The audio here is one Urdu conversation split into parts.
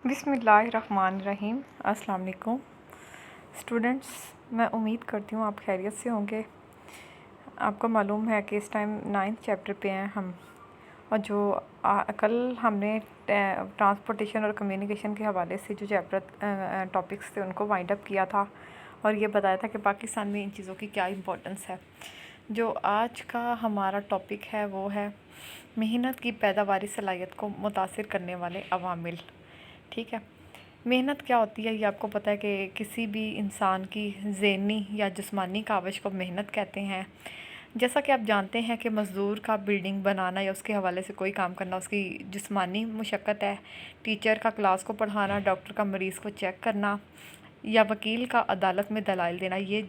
بسم اللہ الرحمن الرحیم۔ السلام علیکم اسٹوڈنٹس، میں امید کرتی ہوں آپ خیریت سے ہوں گے۔ آپ کو معلوم ہے کہ اس ٹائم 9th چیپٹر پہ ہیں ہم، اور جو کل ہم نے ٹرانسپورٹیشن اور کمیونیکیشن کے حوالے سے جو چیپٹر ٹاپکس تھے ان کو وائنڈ اپ کیا تھا، اور یہ بتایا تھا کہ پاکستان میں ان چیزوں کی کیا امپورٹنس ہے۔ جو آج کا ہمارا ٹاپک ہے وہ ہے محنت کی پیداواری صلاحیت کو متاثر کرنے والے عوامل۔ ٹھیک ہے، محنت کیا ہوتی ہے یہ آپ کو پتہ ہے کہ کسی بھی انسان کی ذہنی یا جسمانی کاوش کو محنت کہتے ہیں۔ جیسا کہ آپ جانتے ہیں کہ مزدور کا بلڈنگ بنانا یا اس کے حوالے سے کوئی کام کرنا اس کی جسمانی مشقت ہے، ٹیچر کا کلاس کو پڑھانا، ڈاکٹر کا مریض کو چیک کرنا، یا وکیل کا عدالت میں دلائل دینا، یہ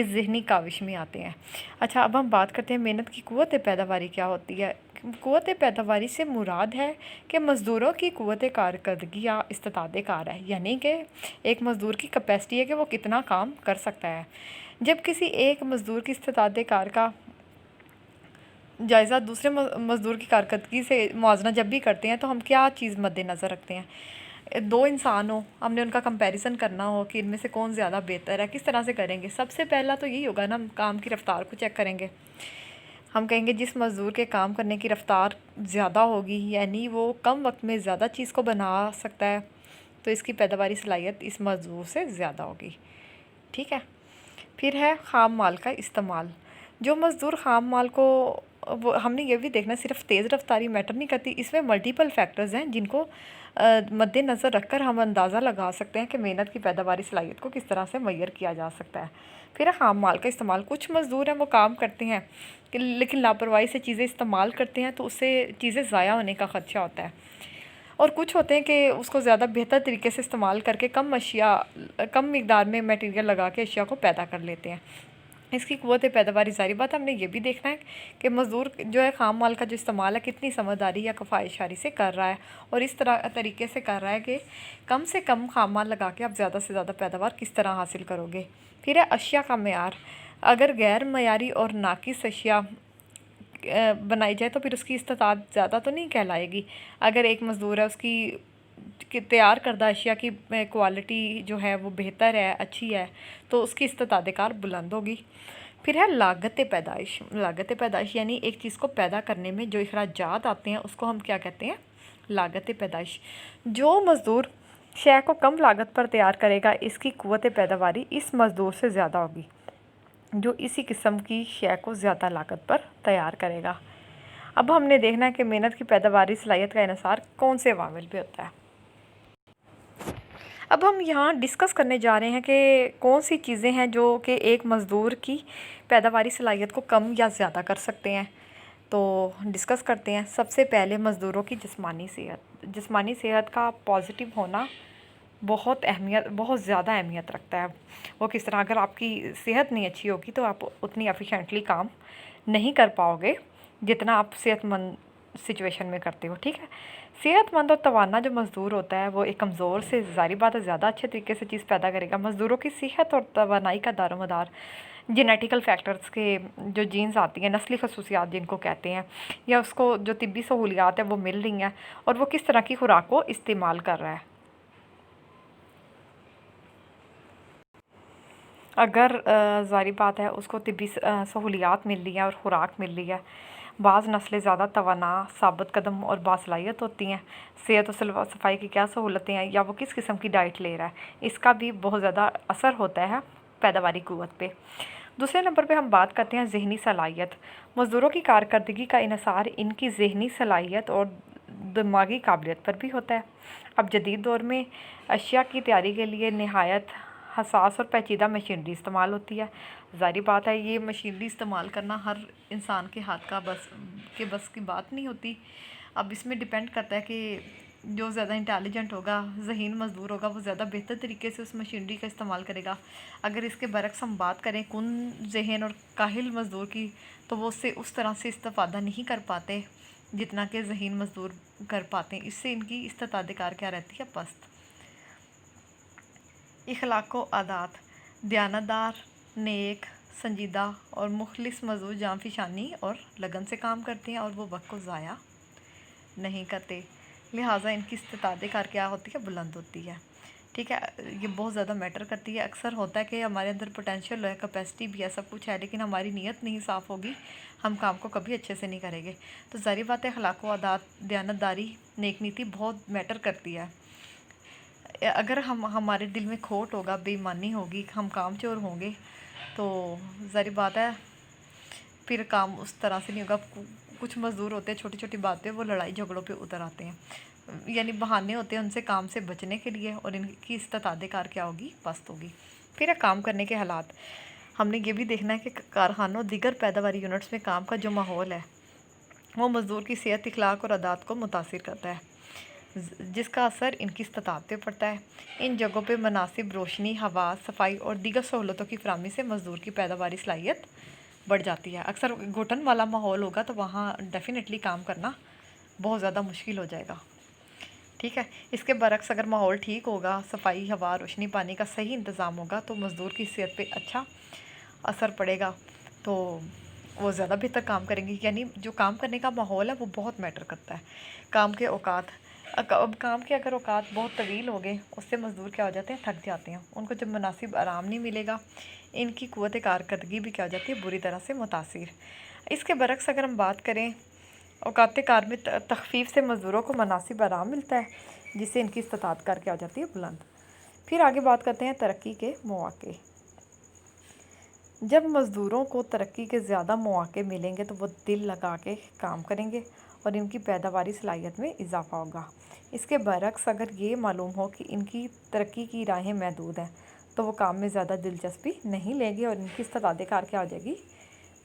ذہنی کاوش میں آتے ہیں۔ اچھا، اب ہم بات کرتے ہیں محنت کی قوت پیداواری کیا ہوتی ہے۔ قوت پیداواری سے مراد ہے کہ مزدوروں کی قوت کارکردگی یا استطاعت کار ہے، یعنی کہ ایک مزدور کی کیپیسٹی ہے کہ وہ کتنا کام کر سکتا ہے۔ جب کسی ایک مزدور کی استطاعت کار کا جائزہ دوسرے مزدور کی کارکردگی سے موازنہ جب بھی کرتے ہیں تو ہم کیا چیز مد نظر رکھتے ہیں؟ دو انسان ہو، ہم نے ان کا کمپیریزن کرنا ہو کہ ان میں سے کون زیادہ بہتر ہے، کس طرح سے کریں گے؟ سب سے پہلا تو یہی ہوگا نا، ہم کام کی رفتار کو چیک کریں گے۔ ہم کہیں گے جس مزدور کے کام کرنے کی رفتار زیادہ ہوگی، یعنی وہ کم وقت میں زیادہ چیز کو بنا سکتا ہے، تو اس کی پیداواری صلاحیت اس مزدور سے زیادہ ہوگی۔ ٹھیک ہے، پھر ہے خام مال کا استعمال۔ جو مزدور خام مال کو ہم نے یہ بھی دیکھنا، صرف تیز رفتاری میٹر نہیں کرتی، اس میں ملٹیپل فیکٹرز ہیں جن کو مد نظر رکھ کر ہم اندازہ لگا سکتے ہیں کہ محنت کی پیداواری صلاحیت کو کس طرح سے معیار کیا جا سکتا ہے۔ پھر خام مال کا استعمال۔ کچھ مزدور ہیں وہ کام کرتے ہیں لیکن لاپرواہی سے چیزیں استعمال کرتے ہیں تو اس سے چیزیں ضائع ہونے کا خدشہ ہوتا ہے، اور کچھ ہوتے ہیں کہ اس کو زیادہ بہتر طریقے سے استعمال کر کے کم مقدار میں میٹیریل لگا کے اشیاء کو پیدا کر لیتے ہیں۔ اس کی قوت پیداواری، ظاہری بات ہم نے یہ بھی دیکھنا ہے کہ مزدور جو ہے خام مال کا جو استعمال ہے کتنی سمجھداری یا کفایت سے کر رہا ہے، اور اس طریقے سے کر رہا ہے کہ کم سے کم خام مال لگا کے آپ زیادہ سے زیادہ پیداوار کس طرح حاصل کرو گے۔ پھر ہے اشیاء کا معیار۔ اگر غیر معیاری اور ناقص اشیاء بنائی جائے تو پھر اس کی استطاعت زیادہ تو نہیں کہلائے گی۔ اگر ایک مزدور ہے، اس کی تیار کردہ اشیاء کی کوالٹی جو ہے وہ بہتر ہے، اچھی ہے، تو اس کی استطاعت کار بلند ہوگی۔ پھر ہے لاگت پیدائش۔ لاگت پیدائش یعنی ایک چیز کو پیدا کرنے میں جو اخراجات آتے ہیں اس کو ہم کیا کہتے ہیں؟ لاگت پیدائش۔ جو مزدور شے کو کم لاگت پر تیار کرے گا، اس کی قوت پیداواری اس مزدور سے زیادہ ہوگی جو اسی قسم کی شے کو زیادہ لاگت پر تیار کرے گا۔ اب ہم نے دیکھنا ہے کہ محنت کی پیداواری صلاحیت کا انحصار کون سے عوامل پہ ہوتا ہے۔ اب ہم یہاں ڈسکس کرنے جا رہے ہیں کہ کون سی چیزیں ہیں جو کہ ایک مزدور کی پیداواری صلاحیت کو کم یا زیادہ کر سکتے ہیں، تو ڈسکس کرتے ہیں۔ سب سے پہلے مزدوروں کی جسمانی صحت۔ جسمانی صحت کا پازیٹیو ہونا بہت زیادہ اہمیت رکھتا ہے۔ وہ کس طرح؟ اگر آپ کی صحت نہیں اچھی ہوگی تو آپ اتنی ایفیشینٹلی کام نہیں کر پاؤ گے جتنا آپ صحت مند سچویشن میں کرتے ہو۔ ٹھیک ہے، صحت مند اور توانا جو مزدور ہوتا ہے وہ ایک کمزور سے ظاہری بات ہے زیادہ اچھے طریقے سے چیز پیدا کرے گا۔ مزدوروں کی صحت اور توانائی کا دار و مدار جینیٹیکل فیکٹرز کے جو جینز آتی ہیں، نسلی خصوصیات جن کو کہتے ہیں، یا اس کو جو طبی سہولیات ہیں وہ مل رہی ہیں، اور وہ کس طرح کی خوراک کو استعمال کر رہا ہے۔ اگر ظاہری بات ہے اس کو طبی سہولیات مل رہی ہیں اور خوراک مل رہی ہے، بعض نسلیں زیادہ توانا، ثابت قدم اور باصلاحیت ہوتی ہیں۔ صحت و صفائی کی کیا سہولتیں ہیں، یا وہ کس قسم کی ڈائٹ لے رہا ہے، اس کا بھی بہت زیادہ اثر ہوتا ہے پیداواری قوت پہ۔ دوسرے نمبر پہ ہم بات کرتے ہیں ذہنی صلاحیت۔ مزدوروں کی کارکردگی کا انحصار ان کی ذہنی صلاحیت اور دماغی قابلیت پر بھی ہوتا ہے۔ اب جدید دور میں اشیاء کی تیاری کے لیے نہایت حساس اور پیچیدہ مشینری استعمال ہوتی ہے۔ ظاہری بات ہے یہ مشینری استعمال کرنا ہر انسان کے ہاتھ کا بس کی بات نہیں ہوتی۔ اب اس میں ڈیپینڈ کرتا ہے کہ جو زیادہ انٹیلیجنٹ ہوگا، ذہین مزدور ہوگا، وہ زیادہ بہتر طریقے سے اس مشینری کا استعمال کرے گا۔ اگر اس کے برعکس ہم بات کریں کن ذہن اور کاہل مزدور کی، تو وہ اس طرح سے استفادہ نہیں کر پاتے جتنا کہ ذہین مزدور کر پاتے ہیں۔ اس سے ان کی استطاعت کار کیا رہتی ہے؟ پست۔ اخلاق و عادات۔ دیانتدار، نیک، سنجیدہ اور مخلص مزدور جاں فشانی اور لگن سے کام کرتے ہیں، اور وہ وقت کو ضائع نہیں کرتے۔ لہٰذا ان کی استطاعت کار کیا ہوتی ہے؟ بلند ہوتی ہے، ٹھیک ہے۔ یہ بہت زیادہ میٹر کرتی ہے۔ اکثر ہوتا ہے کہ ہمارے اندر پوٹینشیل ہے، کیپیسٹی بھی ہے، سب کچھ ہے، لیکن ہماری نیت نہیں صاف ہوگی، ہم کام کو کبھی اچھے سے نہیں کریں گے۔ تو ظاہر بات ہے اخلاق و عادات، دیانتداری، نیک نیتی بہت میٹر کرتی ہے۔ اگر ہمارے دل میں کھوٹ ہوگا، بے ایمانی ہوگی، ہم کام چور ہوں گے، تو ظاہر بات ہے پھر کام اس طرح سے نہیں ہوگا۔ کچھ مزدور ہوتے ہیں چھوٹی چھوٹی باتیں وہ لڑائی جھگڑوں پہ اتر آتے ہیں، یعنی بہانے ہوتے ہیں ان سے کام سے بچنے کے لیے، اور ان کی استطاعت کار کیا ہوگی؟ پست ہوگی۔ پھر ہے کام کرنے کے حالات۔ ہم نے یہ بھی دیکھنا ہے کہ کارخانوں دیگر پیداواری یونٹس میں کام کا جو ماحول ہے وہ مزدور کی صحت، اخلاق اور عادات کو متاثر کرتا ہے، جس کا اثر ان کی استطاعت پہ پڑتا ہے۔ ان جگہوں پہ مناسب روشنی، ہوا، صفائی اور دیگر سہولتوں کی فراہمی سے مزدور کی پیداواری صلاحیت بڑھ جاتی ہے۔ اکثر گھٹن والا ماحول ہوگا تو وہاں ڈیفینیٹلی کام کرنا بہت زیادہ مشکل ہو جائے گا، ٹھیک ہے۔ اس کے برعکس اگر ماحول ٹھیک ہوگا، صفائی، ہوا، روشنی، پانی کا صحیح انتظام ہوگا تو مزدور کی صحت پہ اچھا اثر پڑے گا، تو وہ زیادہ بہتر کام کریں گے۔ یعنی جو کام کرنے کا ماحول ہے وہ بہت میٹر کرتا ہے۔ کام کے اوقات، اب کام کے اگر اوقات بہت طویل ہو گئے، اس سے مزدور کیا ہو جاتے ہیں؟ تھک جاتے ہیں، ان کو جب مناسب آرام نہیں ملے گا، ان کی قوت کارکردگی بھی کیا ہو جاتی ہے؟ بری طرح سے متاثر۔ اس کے برعکس اگر ہم بات کریں، اوقات کار میں تخفیف سے مزدوروں کو مناسب آرام ملتا ہے، جس سے ان کی استطاعت کار کیا ہو جاتی ہے؟ بلند۔ پھر آگے بات کرتے ہیں ترقی کے مواقع۔ جب مزدوروں کو ترقی کے زیادہ مواقع ملیں گے تو وہ دل لگا کے کام کریں گے اور ان کی پیداواری صلاحیت میں اضافہ ہوگا۔ اس کے برعکس اگر یہ معلوم ہو کہ ان کی ترقی کی راہیں محدود ہیں تو وہ کام میں زیادہ دلچسپی نہیں لیں گے اور ان کی استطاعت کار کیا ہو جائے گی؟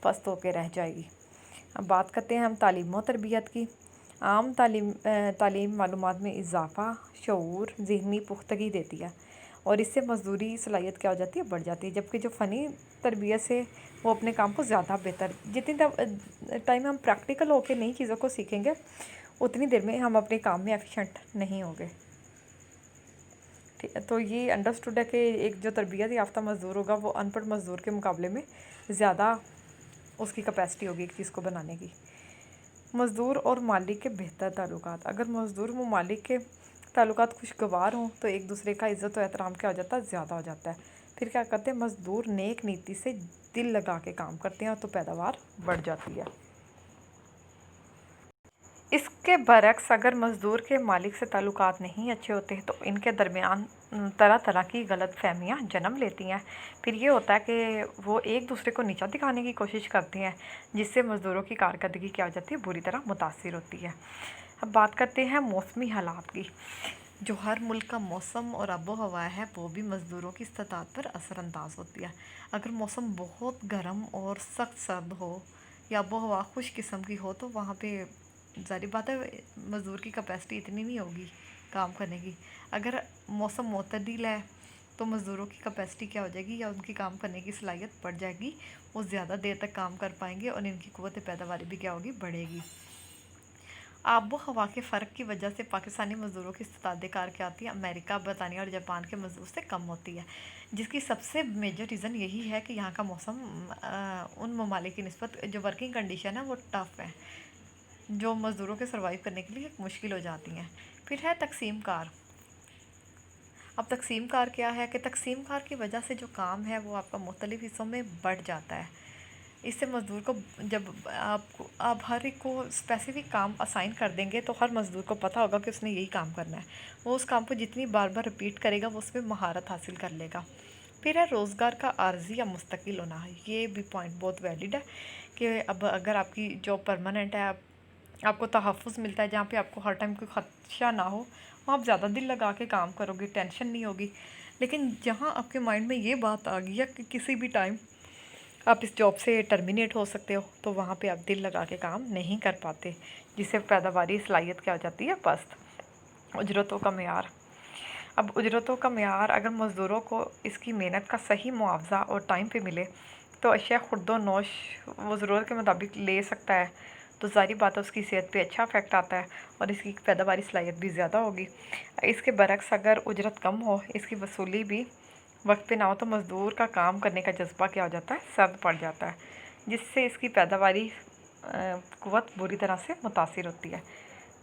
پست ہو کے رہ جائے گی۔ اب بات کرتے ہیں ہم تعلیم و تربیت کی۔ عام تعلیم معلومات میں اضافہ، شعور، ذہنی پختگی دیتی ہے اور اس سے مزدوری صلاحیت کیا ہو جاتی ہے؟ بڑھ جاتی ہے، جبکہ جو فنی تربیت سے وہ اپنے کام کو زیادہ بہتر، جتنی ٹائم ہم پریکٹیکل ہو کے نئی چیزوں کو سیکھیں گے اتنی دیر میں ہم اپنے کام میں ایفیشینٹ نہیں ہوں گے۔ تو یہ انڈرسٹوڈ ہے کہ ایک جو تربیت یافتہ مزدور ہوگا وہ ان پڑھ مزدور کے مقابلے میں زیادہ اس کی کیپیسٹی ہوگی ایک چیز کو بنانے کی۔ مزدور اور مالک کے بہتر تعلقات۔ اگر مزدور و مالک کے تعلقات خوشگوار ہوں تو ایک دوسرے کا عزت و احترام کیا ہو جاتا ہے؟ زیادہ ہو جاتا ہے۔ پھر کیا کرتے ہیں؟ مزدور نیک نیتی سے دل لگا کے کام کرتے ہیں تو پیداوار بڑھ جاتی ہے۔ اس کے برعکس اگر مزدور کے مالک سے تعلقات نہیں اچھے ہوتے تو ان کے درمیان طرح طرح کی غلط فہمیاں جنم لیتی ہیں۔ پھر یہ ہوتا ہے کہ وہ ایک دوسرے کو نیچا دکھانے کی کوشش کرتے ہیں، جس سے مزدوروں کی کارکردگی کیا ہو جاتی ہے؟ بری طرح متاثر ہوتی ہے۔ اب بات کرتے ہیں موسمی حالات کی۔ جو ہر ملک کا موسم اور آب و ہوا ہے وہ بھی مزدوروں کی استطاعت پر اثر انداز ہوتی ہے۔ اگر موسم بہت گرم اور سخت سرد ہو یا آب و ہوا خوش قسم کی ہو تو وہاں پہ ظاہر بات ہے مزدور کی کیپیسٹی اتنی نہیں ہوگی کام کرنے کی۔ اگر موسم معتدل ہے تو مزدوروں کی کیپیسٹی کیا ہو جائے گی یا ان کی کام کرنے کی صلاحیت بڑھ جائے گی، وہ زیادہ دیر تک کام کر پائیں گے اور ان کی قوت پیداواری بھی کیا ہوگی؟ بڑھے گی۔ آب و ہوا کے فرق کی وجہ سے پاکستانی مزدوروں کی استطاعت کار کیا ہوتی ہے؟ امریکہ، برطانیہ اور جاپان کے مزدور سے کم ہوتی ہے، جس کی سب سے میجر ریزن یہی ہے کہ یہاں کا موسم ان ممالک کی نسبت جو ورکنگ کنڈیشن ہے وہ ٹف ہے، جو مزدوروں کے سروائیو کرنے کے لیے مشکل ہو جاتی ہیں۔ پھر ہے تقسیم کار۔ اب تقسیم کار کیا ہے کہ تقسیم کار کی وجہ سے جو کام ہے وہ آپ کا مختلف حصوں میں بڑھ جاتا ہے۔ اس سے مزدور کو جب آپ ہر ایک کو اسپیسیفک کام اسائن کر دیں گے تو ہر مزدور کو پتہ ہوگا کہ اس نے یہی کام کرنا ہے، وہ اس کام کو جتنی بار بار رپیٹ کرے گا وہ اس میں مہارت حاصل کر لے گا۔ پھر ہے روزگار کا عارضی یا مستقل ہونا۔ یہ بھی پوائنٹ بہت ویلڈ ہے کہ اب اگر آپ کی جاب پرماننٹ ہے، آپ کو تحفظ ملتا ہے جہاں پہ آپ کو ہر ٹائم کوئی خدشہ نہ ہو، وہاں آپ زیادہ دل لگا کے کام کرو گے، ٹینشن نہیں ہوگی۔ لیکن جہاں آپ کے مائنڈ میں یہ بات آ گئی ہے کہ کسی بھی ٹائم آپ اس جاب سے ٹرمینیٹ ہو سکتے ہو تو وہاں پہ آپ دل لگا کے کام نہیں کر پاتے، جس سے پیداواری صلاحیت کیا ہو جاتی ہے؟ پست۔ اجرتوں کا معیار۔ اب اجرتوں کا معیار اگر مزدوروں کو اس کی محنت کا صحیح معاوضہ اور ٹائم پہ ملے تو اشیاء خرد و نوش وہ ضرورت کے مطابق لے سکتا ہے، تو ظاہری بات ہے اس کی صحت پہ اچھا افیکٹ آتا ہے اور اس کی پیداواری صلاحیت بھی زیادہ ہوگی۔ اس کے برعکس اگر اجرت کم ہو، اس کی وصولی بھی وقت پہ نہ ہو تو مزدور کا کام کرنے کا جذبہ کیا ہو جاتا ہے؟ سرد پڑ جاتا ہے، جس سے اس کی پیداواری قوت بری طرح سے متاثر ہوتی ہے۔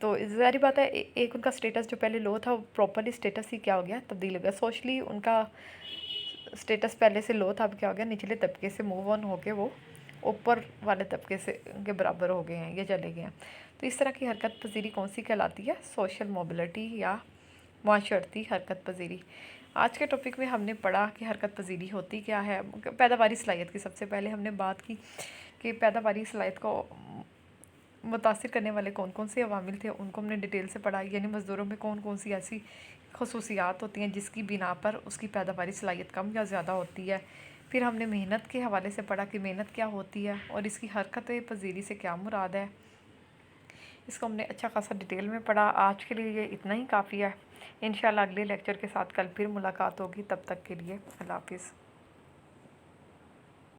تو ظاہری بات ہے ایک ان کا اسٹیٹس جو پہلے لو تھا وہ پراپرلی اسٹیٹس ہی کیا ہو گیا، تبدیل ہو گیا سوشلی، ان کا اسٹیٹس پہلے سے لو تھا، اب کیا ہو گیا نچلے طبقے سے موو آن ہو کے وہ اوپر والے طبقے سے کے برابر ہو گئے ہیں یا چلے گئے ہیں۔ تو اس طرح کی حرکت پذیری کون سی کہلاتی ہے؟ سوشل موبلٹی یا معاشرتی حرکت پذیری۔ آج کے ٹاپک میں ہم نے پڑھا کہ حرکت پذیری ہوتی کیا ہے، پیداواری صلاحیت کی۔ سب سے پہلے ہم نے بات کی کہ پیداواری صلاحیت کو متاثر کرنے والے کون کون سے عوامل تھے، ان کو ہم نے ڈیٹیل سے پڑھا، یعنی مزدوروں میں کون کون سی ایسی خصوصیات ہوتی ہیں جس کی بنا پر اس کی پیداواری صلاحیت کم یا زیادہ ہوتی ہے۔ پھر ہم نے محنت کے حوالے سے پڑھا کہ محنت کیا ہوتی ہے اور اس کی حرکت پذیری سے کیا مراد ہے۔ اس کو ہم نے اچھا خاصا ڈیٹیل میں پڑھا۔ آج کے لیے یہ اتنا ہی کافی ہے، انشاءاللہ اگلے لیکچر کے ساتھ کل پھر ملاقات ہوگی، تب تک کے لیے اللہ حافظ۔